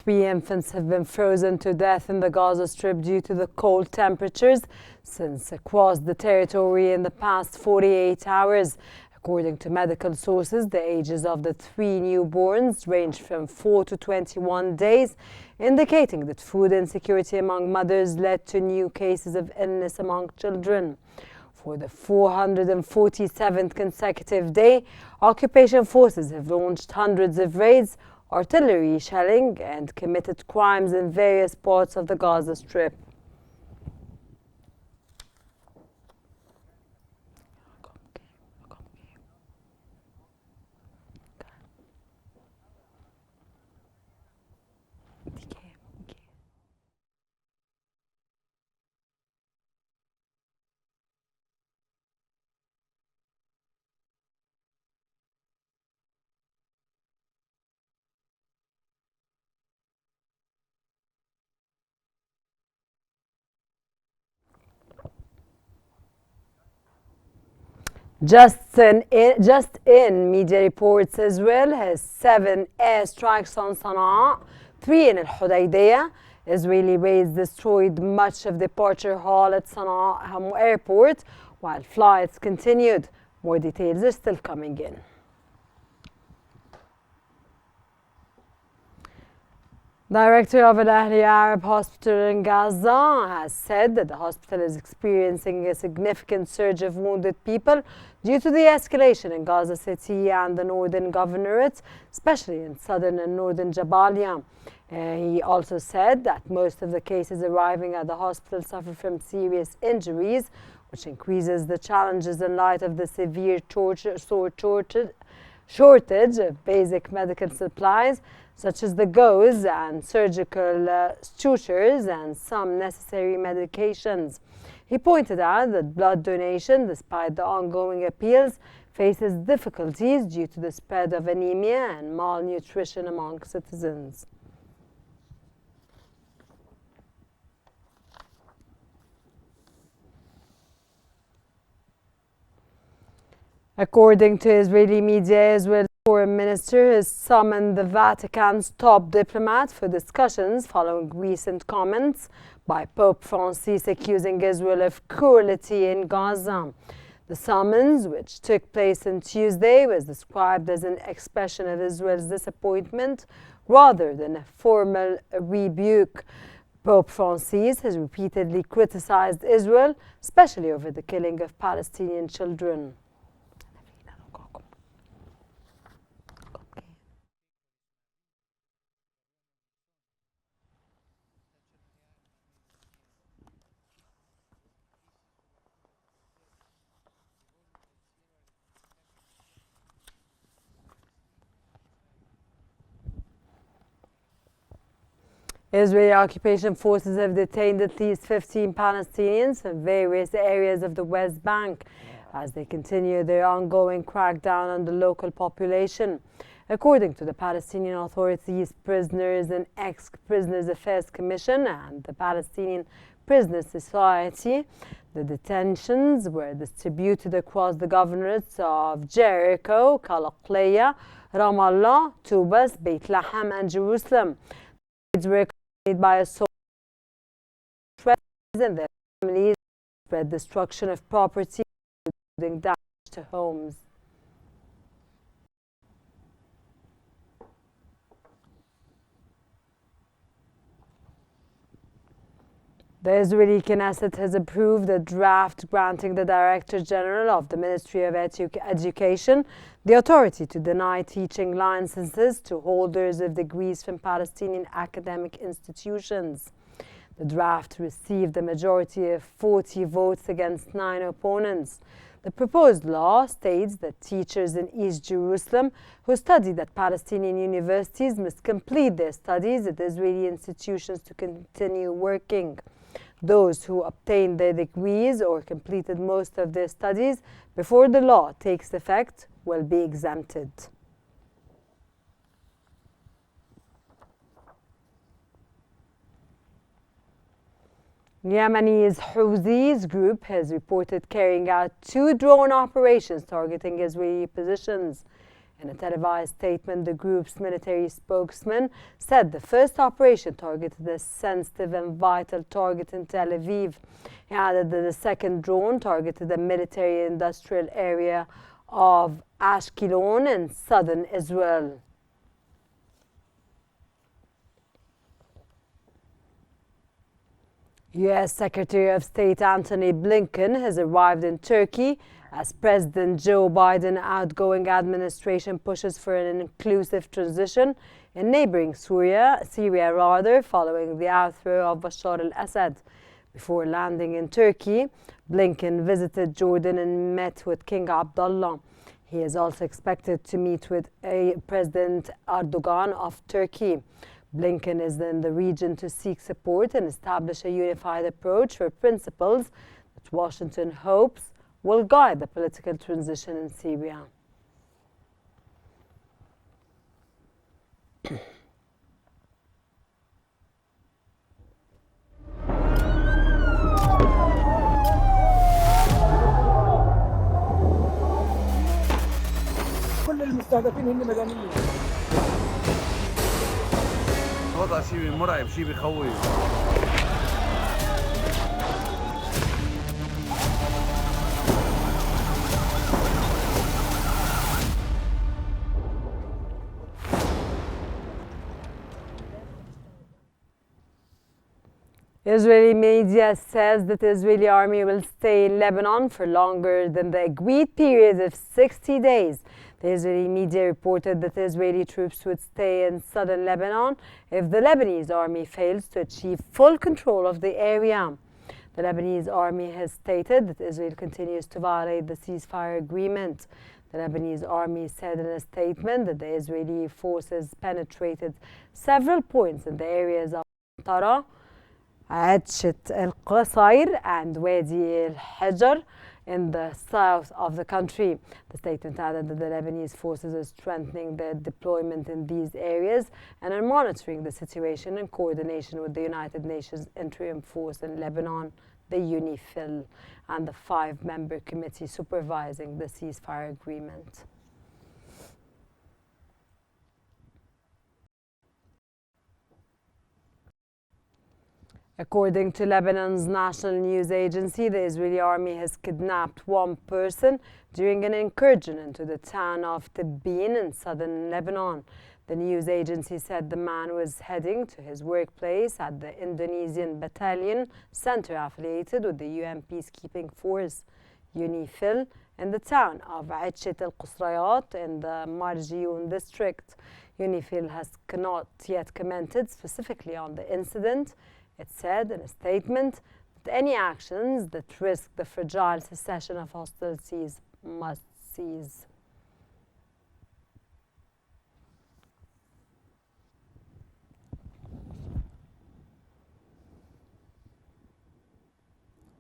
3 infants have been frozen to death in the Gaza Strip due to the cold temperatures since across the territory in the past 48 hours. According to medical sources, the ages of the 3 newborns range from 4 to 21 days, indicating that food insecurity among mothers led to new cases of illness among children. For the 447th consecutive day, occupation forces have launched hundreds of raids, artillery shelling, and committed crimes in various parts of the Gaza Strip. Just in media reports, Israel has 7 airstrikes on Sana'a, 3 in Al-Hudaydiyah. Israeli raids destroyed much of departure hall at Sana'a airport while flights continued. More details are still coming in. Director of Al Ahli Arab Hospital in Gaza has said that the hospital is experiencing a significant surge of wounded people due to the escalation in Gaza City and the northern governorates, especially in southern and northern Jabalia. He also said that most of the cases arriving at the hospital suffer from serious injuries, which increases the challenges in light of the severe shortage of basic medical supplies, such as the gauze and surgical sutures and some necessary medications. He pointed out that blood donation, despite the ongoing appeals, faces difficulties due to the spread of anemia and malnutrition among citizens. According to Israeli media, Israel's foreign minister has summoned the Vatican's top diplomat for discussions following recent comments by Pope Francis accusing Israel of cruelty in Gaza. The summons, which took place on Tuesday, was described as an expression of Israel's disappointment rather than a formal rebuke. Pope Francis has repeatedly criticized Israel, especially over the killing of Palestinian children. Israeli occupation forces have detained at least 15 Palestinians in various areas of the West Bank as they continue their ongoing crackdown on the local population. According to the Palestinian Authorities, Prisoners and Ex-Prisoners Affairs Commission and the Palestinian Prisoner Society, the detentions were distributed across the governorates of Jericho, Kalaqliya, Ramallah, Tubas, Beit Lahem, and Jerusalem. Raids were accompanied by assault and their families spread destruction of property, including damage to homes. The Israeli Knesset has approved a draft granting the Director General of the Ministry of Education the authority to deny teaching licenses to holders of degrees from Palestinian academic institutions. The draft received a majority of 40 votes against 9 opponents. The proposed law states that teachers in East Jerusalem who studied at Palestinian universities must complete their studies at Israeli institutions to continue working. Those who obtained their degrees or completed most of their studies before the law takes effect will be exempted. Yemeni's Houthis group has reported carrying out 2 drone operations targeting Israeli positions. In a televised statement, the group's military spokesman said the first operation targeted a sensitive and vital target in Tel Aviv. He added that the second drone targeted a military industrial area of Ashkelon in southern Israel. U.S. Secretary of State Antony Blinken has arrived in Turkey as President Joe Biden's outgoing administration pushes for an inclusive transition in neighboring Syria, following the overthrow of Bashar al-Assad. Before landing in Turkey, Blinken visited Jordan and met with King Abdullah. He is also expected to meet with President Erdogan of Turkey. Blinken is in the region to seek support and establish a unified approach for principles that Washington hopes will guide the political transition in Syria. كل المستهدفين هن مدنيين. وضع شيء مرعب، شيء بخوف. Israeli media says that the Israeli army will stay in Lebanon for longer than the agreed period of 60 days. The Israeli media reported that Israeli troops would stay in southern Lebanon if the Lebanese army fails to achieve full control of the area. The Lebanese army has stated that Israel continues to violate the ceasefire agreement. The Lebanese army said in a statement that the Israeli forces penetrated several points in the areas of Tara, Adshet al-Qasayr and Wadi al-Hajar in the south of the country. The statement added that the Lebanese forces are strengthening their deployment in these areas and are monitoring the situation in coordination with the United Nations Interim Force in Lebanon, the UNIFIL, and the 5-member committee supervising the ceasefire agreement. According to Lebanon's national news agency, the Israeli army has kidnapped one person during an incursion into the town of Tibin in southern Lebanon. The news agency said the man was heading to his workplace at the Indonesian Battalion Center affiliated with the UN peacekeeping force, UNIFIL, in the town of Adshet al-Qasriyat in the Marjiyun district. UNIFIL has not yet commented specifically on the incident. It said in a statement that any actions that risk the fragile cessation of hostilities must cease.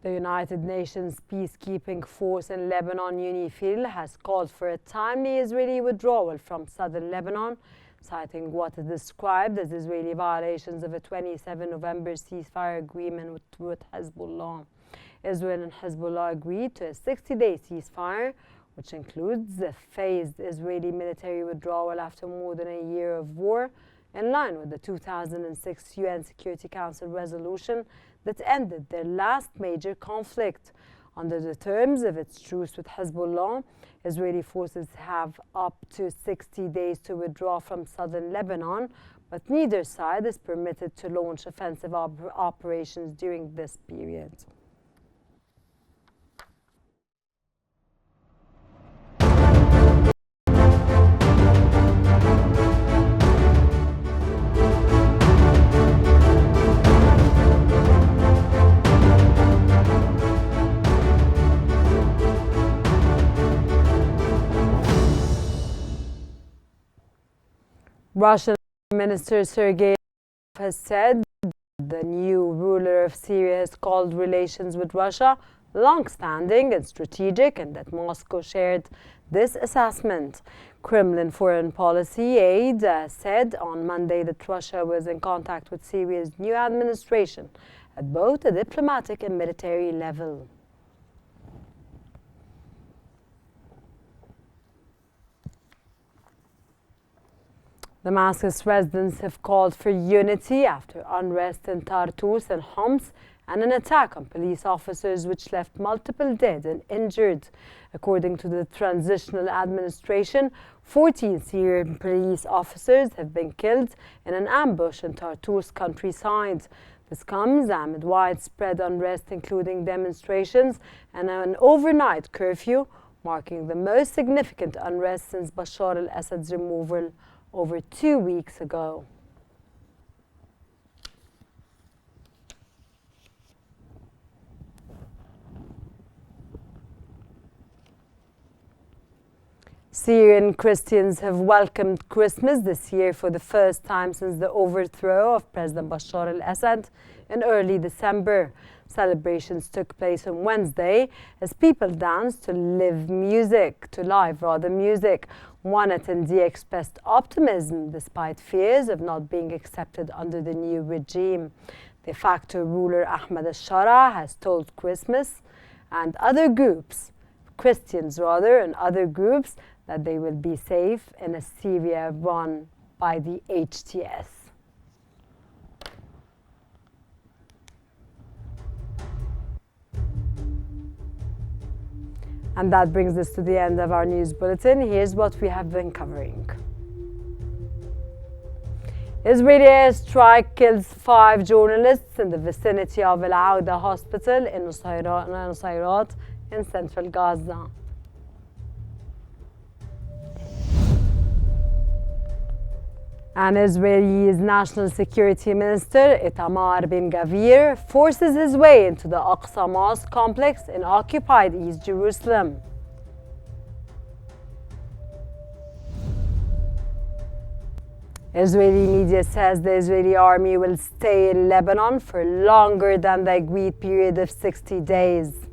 The United Nations peacekeeping force in Lebanon, UNIFIL, has called for a timely Israeli withdrawal from southern Lebanon, citing what is described as Israeli violations of a 27 November ceasefire agreement with Hezbollah. Israel and Hezbollah agreed to a 60-day ceasefire, which includes a phased Israeli military withdrawal after more than a year of war, in line with the 2006 UN Security Council resolution that ended their last major conflict. Under the terms of its truce with Hezbollah, Israeli forces have up to 60 days to withdraw from southern Lebanon, but neither side is permitted to launch offensive operations during this period. Russian Minister Sergei has said the new ruler of Syria has called relations with Russia long-standing and strategic, and that Moscow shared this assessment. Kremlin foreign policy aide said on Monday that Russia was in contact with Syria's new administration at both a diplomatic and military level. Damascus residents have called for unity after unrest in Tartus and Homs and an attack on police officers which left multiple dead and injured. According to the transitional administration, 14 Syrian police officers have been killed in an ambush in Tartus countryside. This comes amid widespread unrest, including demonstrations and an overnight curfew, marking the most significant unrest since Bashar al-Assad's removal over 2 weeks ago. Syrian Christians have welcomed Christmas this year for the first time since the overthrow of President Bashar al-Assad in early December. Celebrations took place on Wednesday as people danced to live music. One attendee expressed optimism despite fears of not being accepted under the new regime. De facto ruler Ahmed al-Shara has told Christians and other groups that they will be safe in a Syria run by the HTS. And that brings us to the end of our news bulletin. Here's what we have been covering. Israeli airstrike kills 5 journalists in the vicinity of Al Auda Hospital in Nusayrat in central Gaza. And Israel's National Security Minister Itamar Ben-Gvir forces his way into the Aqsa Mosque complex in occupied East Jerusalem. Israeli media says the Israeli army will stay in Lebanon for longer than the agreed period of 60 days.